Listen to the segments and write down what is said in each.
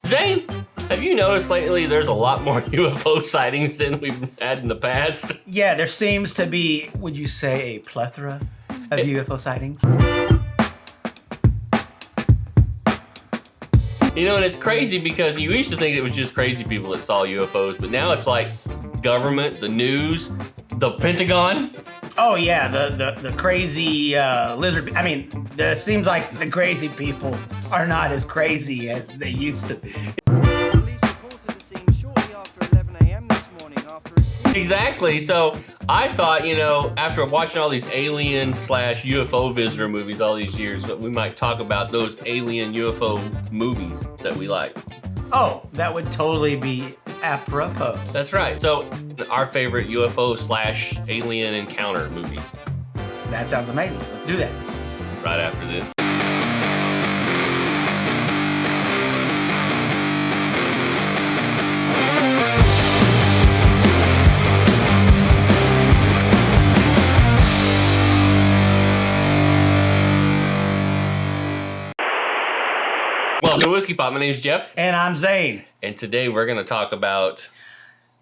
Zane, have you noticed lately there's a lot more UFO sightings than we've had in the past? Yeah, there seems to be, would you say, a plethora of UFO sightings? You know, and it's crazy because you used to think it was just crazy people that saw UFOs, but now it's like government, the news, the Pentagon. Oh yeah, the crazy lizard. I mean, it seems like the crazy people are not as crazy as they used to be. Police reported the scene shortly after 11 a.m. this morning after a scene. Exactly. So I thought, you know, after watching all these alien/UFO visitor movies all these years, that we might talk about those alien UFO movies that we like. Oh, that would totally be apropos. That's right. So our favorite UFO/alien encounter movies. That sounds amazing. Let's do that. Right after this. Welcome to Whiskey Pop. My name's Jeff. And I'm Zane. And today we're going to talk about...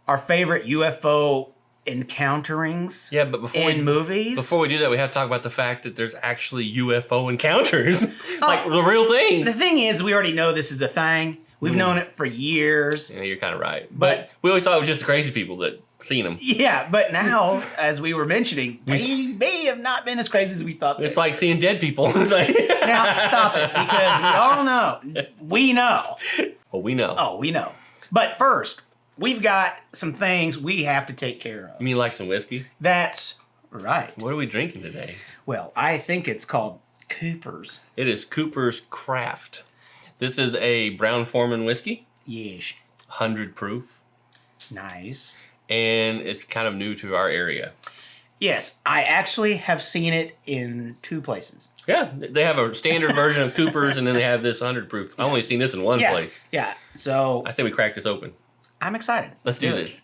Our favorite UFO encounterings but in movies. Before we do that, we have to talk about the fact that there's actually UFO encounters. Like the real thing. The thing is, we already know this is a thing. We've known it for years. Yeah, you're kind of right. But we always thought it was just the crazy people that seen them. Yeah, but now, as we were mentioning, they may have not been as crazy as we thought. It's like seeing dead people. It's like now, stop it, because we all know. We know. Oh, we know. Oh, we know. But first, we've got some things we have to take care of. You mean like some whiskey? That's right. What are we drinking today? Well, I think it's called Cooper's. It is Cooper's Craft. This is a Brown-Forman whiskey. Yes. 100 proof. Nice. And it's kind of new to our area. Yes, I actually have seen it in 2 places. Yeah, they have a standard version of Cooper's, and then they have this 100 proof. I've only seen this in one place. Yeah, so... I say we crack this open. I'm excited. Let's do this.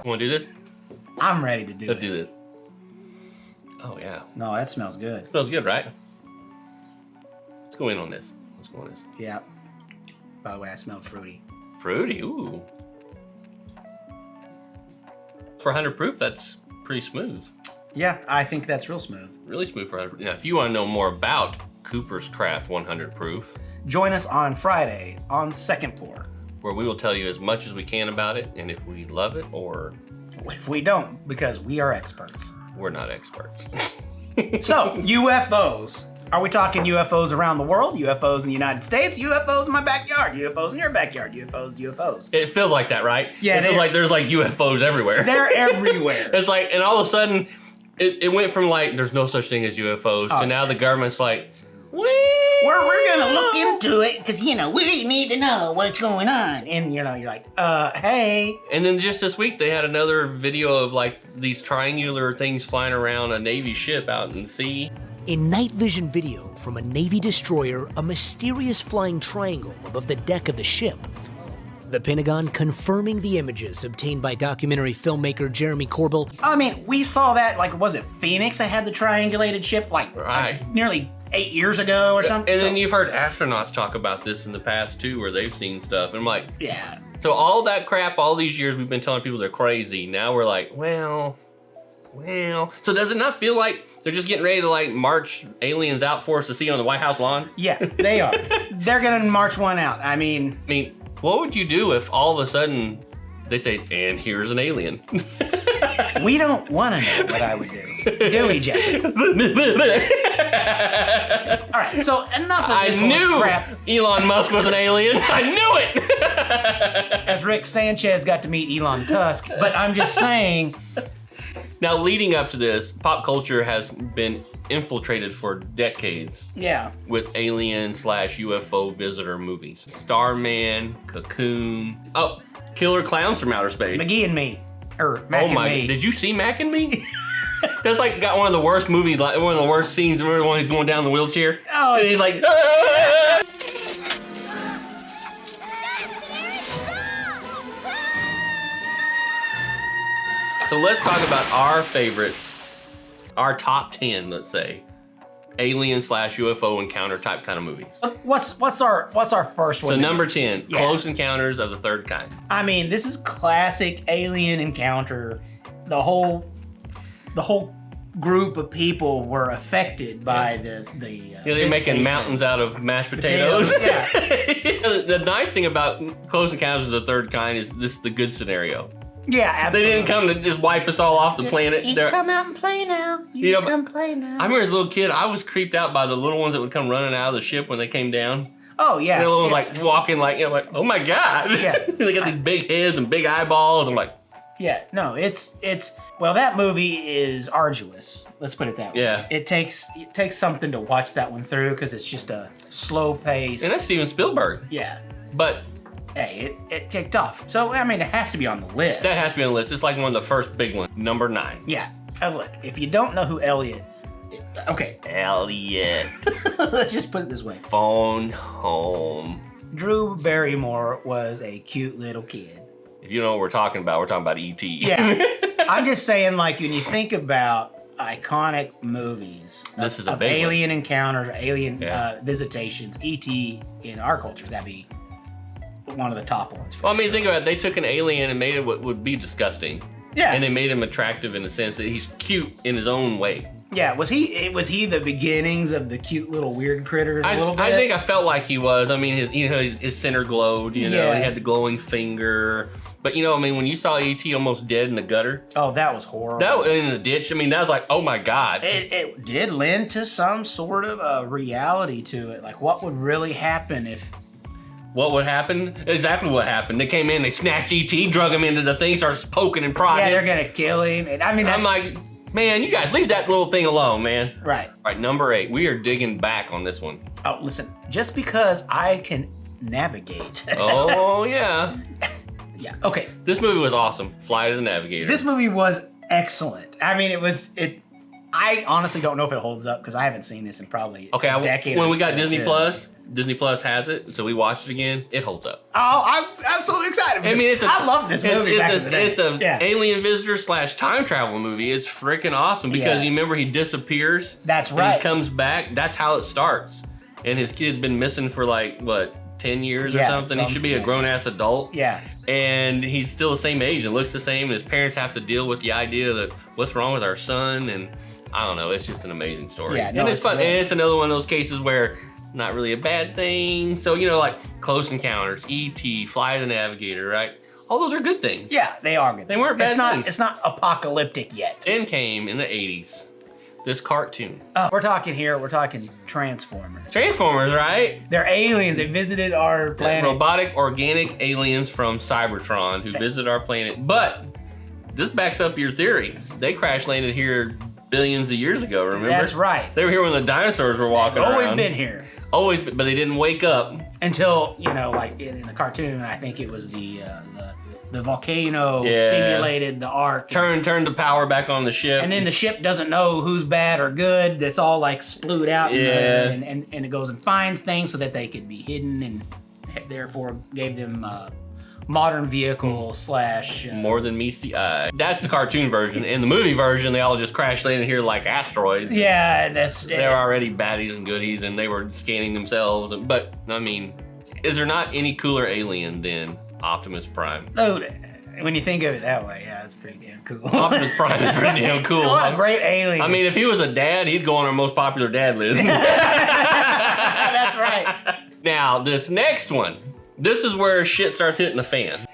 Want to do this? I'm ready to do Let's do this. Oh, yeah. No, that smells good. Smells good, right? Let's go in on this. Let's go on this. Yeah. By the way, I smelled fruity. Fruity, ooh. For 100 proof, that's pretty smooth. Yeah, I think that's real smooth. Really smooth for 100 proof. Now, if you want to know more about Cooper's Craft 100 proof, join us on Friday on Second Pour, where we will tell you as much as we can about it, and if we love it or if we don't, because we are experts. We're not experts. So, UFOs. Are we talking UFOs around the world? UFOs in the United States? UFOs in my backyard? UFOs in your backyard? UFOs. It feels like that, right? Yeah, it feels like there's like UFOs everywhere. They're everywhere. It's like, and all of a sudden, it went from like, there's no such thing as UFOs, to now the government's like, we're gonna look into it because we need to know what's going on. And you're like, hey. And then just this week they had another video of like these triangular things flying around a Navy ship out in the sea. In night vision video from a Navy destroyer, a mysterious flying triangle above the deck of the ship. The Pentagon confirming the images obtained by documentary filmmaker Jeremy Corbell. I mean, we saw that, like, was it Phoenix that had the triangulated ship, like nearly 8 years ago or something? And then you've heard astronauts talk about this in the past too, where they've seen stuff. And I'm like, yeah. So all that crap, all these years we've been telling people they're crazy. Now we're like, well. So does it not feel like they're just getting ready to like march aliens out for us to see on the White House lawn? Yeah, they are. They're gonna march one out. I mean, what would you do if all of a sudden they say, and here's an alien? We don't want to know what I would do we, Jeffrey? All right, so enough of this crap. Elon Musk was an alien. I knew it! As Rick Sanchez got to meet Elon Tusk, but I'm just saying, Now, leading up to this, pop culture has been infiltrated for decades Yeah. with alien/UFO visitor movies. Starman, Cocoon. Oh, Killer Clowns from Outer Space. McGee and Me. Or Mac and Me. Did you see Mac and Me? That's like got one of the worst movies, like one of the worst scenes. Remember when he's going down the wheelchair? Oh, and he's like, "Ah!" So let's talk about our favorite, our top 10, let's say, alien/UFO encounter type kind of movies. What's our first one? So number 10, Yeah. Close Encounters of the Third Kind. I mean, this is classic alien encounter. The whole group of people were affected by the They're making mountains out of mashed potatoes. Yeah. The nice thing about Close Encounters of the Third Kind is this is the good scenario. Yeah, They absolutely. didn't come to just wipe us all off the planet. You They're- come out and play now. You know, come play now. I remember as a little kid, I was creeped out by the little ones that would come running out of the ship when they came down. Oh yeah. The little ones yeah. like walking like, you know, like, oh my God. Yeah. They got these big heads and big eyeballs. I'm like, Yeah, no, it's well, that movie is arduous. Let's put it that way. Yeah. It takes something to watch that one through because it's just a slow pace. and that's Steven Spielberg. Yeah. But Hey, it kicked off. So I mean, it has to be on the list. that has to be on the list. It's like one of the first big ones. Number 9. Yeah. Look, if you don't know who Elliot, okay, Elliot. let's just put it this way. Phone home. Drew Barrymore was a cute little kid. If you know what we're talking about E.T. Yeah. I'm just saying, like, when you think about iconic movies This is a of big one. alien encounters, alien Yeah. visitations, E.T. in our culture, that'd be one of the top ones. For Well, I mean, sure. think about it. They took an alien and made it what would be disgusting. Yeah. And they made him attractive in the sense that he's cute in his own way. Yeah, was he the beginnings of the cute little weird critters a little bit? I think I felt like he was. I mean, his center glowed, you know, Yeah. he had the glowing finger. But, you know, I mean, when you saw E.T. almost dead in the gutter, Oh, that was horrible. that in the ditch, I mean, that was like, oh my God. It did lend to some sort of a reality to it. Like, what would really happen if... What would happen? Exactly what happened. They came in, they snatched E.T., drug him into the thing, started poking and prodding. Yeah, they're going to kill him. And I mean, I'm like, man, you guys leave that little thing alone, man. right. All right, number 8. We are digging back on this one. Oh, listen, just because I can navigate... Oh, yeah. Yeah, okay. This movie was awesome. Flight of the Navigator. This movie was excellent. I mean, I honestly don't know if it holds up because I haven't seen this in probably a decade. when or we got Disney two. Plus, Disney Plus has it, so we watched it again. It holds up. Oh, I'm absolutely excited. I mean, I love this movie. back in the day. It's a Yeah. alien visitor / time travel movie. It's freaking awesome because Yeah. you remember he disappears. That's and right. he comes back. That's how it starts. And his kid's been missing for like what 10 years or Yeah, something. He should be a something. grown ass adult. Yeah. And he's still the same age and looks the same. And his parents have to deal with the idea that what's wrong with our son. And I don't know. It's just an amazing story. Yeah, no, and it's it's fun. good. And it's another one of those cases where not really a bad thing. So, you know, like Close Encounters, E.T., Fly the Navigator, right? All those are good things. Yeah, they are good. They weren't bad It's not. things. It's not apocalyptic yet. Then came in the 80s this cartoon. We're talking Transformers. Transformers, right? They're aliens. They visited our planet. Robotic organic aliens from Cybertron who visit our planet. But this backs up your theory. They crash landed here billions of years ago, remember? That's right. They were here when the dinosaurs were walking They've always around. been here Always, but they didn't wake up. until like in the cartoon. I think it was the volcano Yeah. stimulated the arc. Turned the power back on the ship. And then the ship doesn't know who's bad or good. That's all like splued out in Yeah. there, and it goes and finds things so that they could be hidden, and therefore gave them modern vehicle / More than meets the eye. That's the cartoon version. In the movie version, they all just crash landed here like asteroids. yeah, that's They were already baddies and goodies, and they were scanning themselves. But I mean, is there not any cooler alien than Optimus Prime? Dude, when you think of it that way, yeah, it's pretty damn cool. Optimus Prime is pretty damn cool. What a great alien. I mean, if he was a dad, he'd go on our most popular dad list. that's right. Now, this next one, this is where shit starts hitting the fan.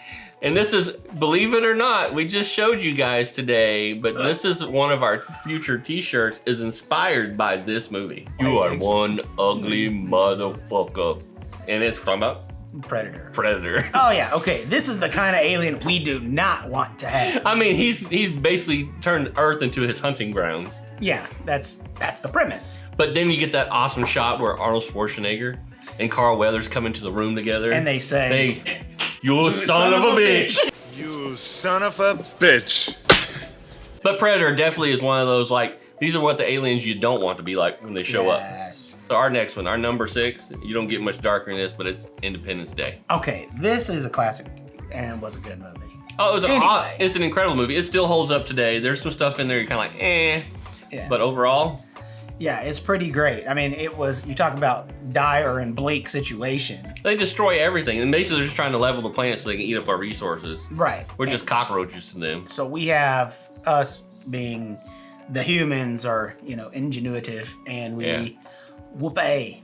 And this is, believe it or not, we just showed you guys today, but this is one of our future t-shirts is inspired by this movie. You are one ugly motherfucker. And it's talking about Predator. Predator. Oh yeah, okay. This is the kind of alien we do not want to have. I mean, he's basically turned Earth into his hunting grounds. Yeah, that's the premise. But then you get that awesome shot where Arnold Schwarzenegger and Carl Weathers come into the room together. And they say, "Hey, you son of a bitch. You son of a bitch." But Predator definitely is one of those, like, these are what the aliens you don't want to be like when they show up. Yes. So our next one, our number 6, you don't get much darker than this, but it's Independence Day. Okay, this is a classic and was a good movie. Oh, Anyway. it's an incredible movie. It still holds up today. There's some stuff in there you're kind of like, eh. Yeah. But overall, Yeah, it's pretty great. I mean, you talk about dire and bleak situation. they destroy everything. And basically, they're just trying to level the planet so they can eat up our resources. Right. We're just cockroaches to them. So we have us being the humans are, ingenuitive, and we whoop A.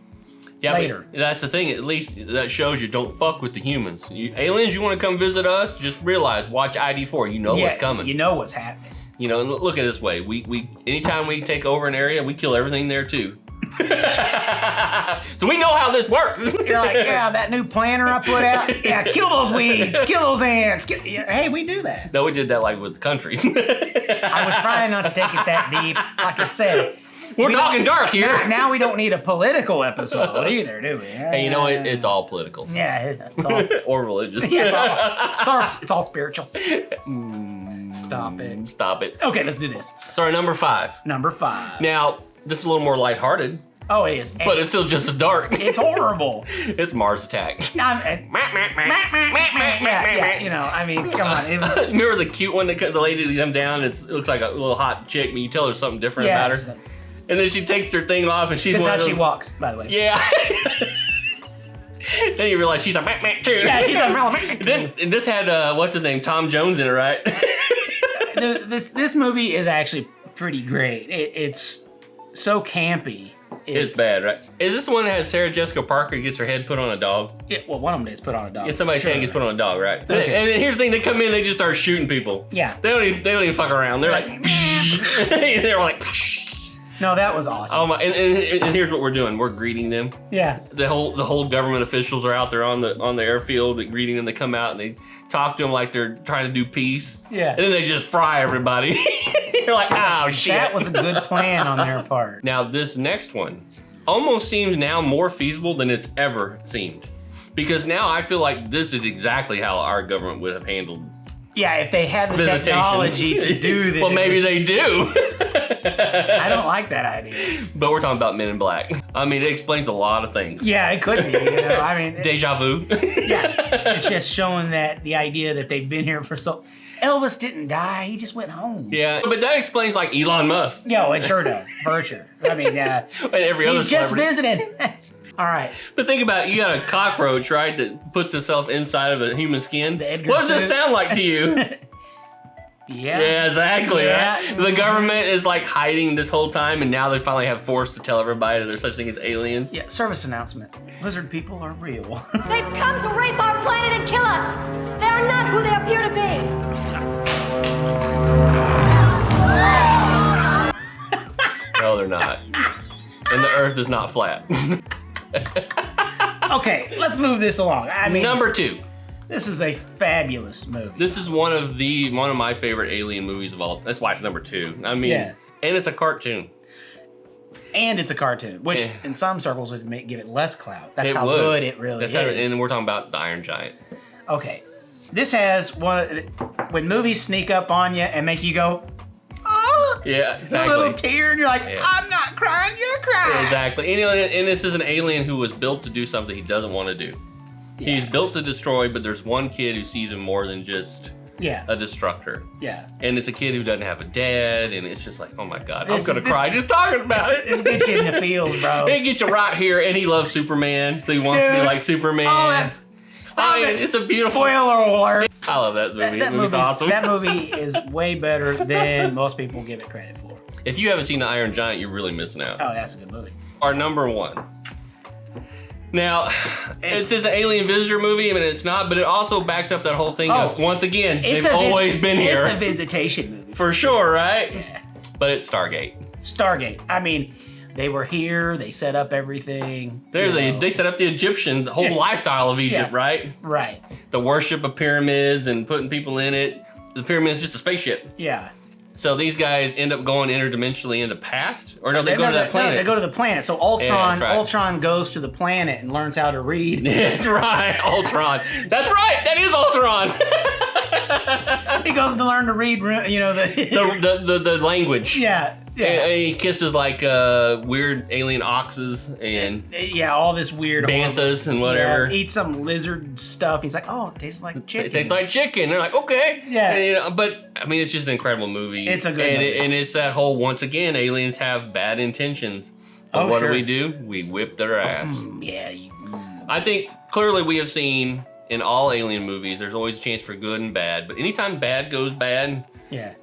Yeah, later. But that's the thing. At least that shows you don't fuck with the humans. Aliens, you want to come visit us? Just realize, watch ID4. You know what's coming. You know what's happening. And look at it this way. We anytime we take over an area, we kill everything there too. So we know how this works. You're like, yeah, that new planter I put out. Yeah, kill those weeds, kill those ants. Yeah, hey, we do that. No, we did that like with countries. I was trying not to take it that deep. Like I said, We're talking dark here. now we don't need a political episode either, do we? Hey, it's all political. Yeah, it's all. Or religious. Yeah, it's all spiritual. Stop it. Stop it. Okay, let's do this. Sorry, number 5. Number 5. Now, this is a little more lighthearted, Oh, it is. but it's still just as dark. It's horrible. It's Mars Attack. Yeah, I mean, come on. It was, Remember the cute one that the lady that come down? It looks like a little hot chick, but you tell her something different about her. And then she takes her thing off and she's This is one how of she those- walks, by the way. Yeah. Then you realize she's a too. Yeah, she's a Then and this had what's his name, Tom Jones in it, right? This movie is actually pretty great. It's so campy. It's bad, right? Is this the one that has Sarah Jessica Parker gets her head put on a dog? Well, one of them gets put on a dog. Yeah, somebody's Sure. head gets put on a dog, right? Okay. And here's the thing: they come in, they just start shooting people. Yeah. They don't even fuck around. They're like, they're like, No, that was awesome. oh my! And here's what we're doing: we're greeting them. Yeah. The whole government officials are out there on the airfield greeting them. They come out and they talk to them like they're trying to do peace. Yeah. And then they just fry everybody. You're like, oh shit! That was a good plan on their part. Now this next one almost seems now more feasible than it's ever seemed, because now I feel like this is exactly how our government would have handled Yeah, if they had the visitations. technology to do this. Well, maybe they do. I don't like that idea. But we're talking about Men in Black. I mean, it explains a lot of things. Yeah, it could be. I mean, Deja vu. yeah, it's just showing that the idea that they've been here for so. Elvis didn't die; he just went home. Yeah, but that explains like Elon Musk Yeah, well, it sure does, for sure. I mean, and every other he's just celebrity. visiting. All right. But think about it, you got a cockroach, right, that puts itself inside of a human skin. The Edgar What does it suit. sound like to you? Yeah. Yeah, exactly, Yeah. right? The government is like hiding this whole time, and now they finally have force to tell everybody that there's such thing as aliens. Yeah. Service announcement: lizard people are real. They've come to rape our planet and kill us. They are not who they appear to be. No, they're not. And the Earth is not flat. Okay, let's move this along. I mean, Number 2. this is a fabulous movie. This is one of my favorite alien movies of all. That's why it's number 2. I mean, Yeah. and it's a cartoon. And it's a cartoon, which Yeah. in some circles would give it less clout. That's It how would. good it really That's how- is. and we're talking about the Iron Giant. Okay, this has when movies sneak up on you and make you go, oh, Yeah, a exactly. little tear, and you're like, Yeah. I'm not crying, you're crying. Exactly. And this is an alien who was built to do something he doesn't want to do. He's built to destroy, but there's one kid who sees him more than just Yeah, a destructor. yeah. And it's a kid who doesn't have a dad, and it's just like, oh my god, This- I'm gonna this- cry just talking about This it. gets you in the feels, bro. It gets you right here, and he loves Superman, so he wants to be Dude. like Superman. Oh, that's. Stop mean, it. it's a beautiful- Spoiler alert. I love that movie. That That movie's movie's- awesome. That movie is way better than most people give it credit for. If you haven't seen the Iron Giant, you're really missing out. Oh, that's a good movie. Our number 1. Now, it's an alien visitor movie. I mean, it's not, but it also backs up that whole thing of, once again, they've always been here. It's a visitation movie. For sure, right? But it's Stargate. Stargate. I mean, They were here. They set up everything. They set up the Egyptian, the whole lifestyle of Egypt, right? Right. The worship of pyramids and putting people in it. The pyramid's just a spaceship. Yeah. So these guys end up going interdimensionally into past, or no, they go to that planet. No, they go to the planet. So Ultron, Yeah, right. Ultron goes to the planet and learns how to read. That's right, Ultron. That's right. That is Ultron. He goes to learn to read, you know, the language. Yeah. Yeah. And he kisses like weird alien oxes and Yeah, all this weird banthas and whatever. Yeah, eat some lizard stuff. He's like, oh, it tastes like chicken. It tastes like chicken. They're like, okay. Yeah. And, you know, but I mean, it's just an incredible movie. It's a good movie. And it's that whole, once again, aliens have bad intentions. But what do? We whip their ass. Yeah. I think clearly we have seen in all alien movies, there's always a chance for good and bad. But anytime bad goes bad, Yeah.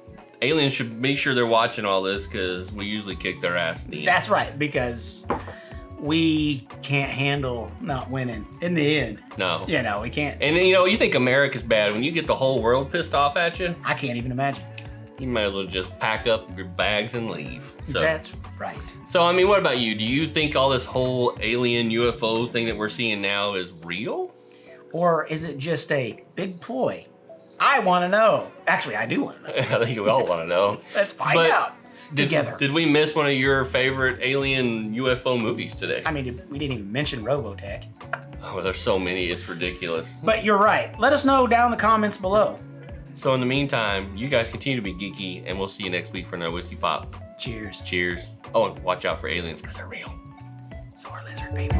aliens should make sure they're watching all this because we usually kick their ass in the end. That's right, because we can't handle not winning in the end. No. You know, we can't. And you know, you think America's bad when you get the whole world pissed off at you. I can't even imagine. You might as well just pack up your bags and leave. So, That's right. so I mean, what about you? Do you think all this whole alien UFO thing that we're seeing now is real? Or is it just a big ploy? I want to know. Actually, I do want to know. I think we all want to know. Let's find But out together. Did we miss one of your favorite alien UFO movies today? I mean, we didn't even mention Robotech. Oh, there's so many, it's ridiculous. But you're right. Let us know down in the comments below. So in the meantime, you guys continue to be geeky, and we'll see you next week for another Whiskey Pop. Cheers. Cheers. Oh, and watch out for aliens, because they're real. So are lizard people.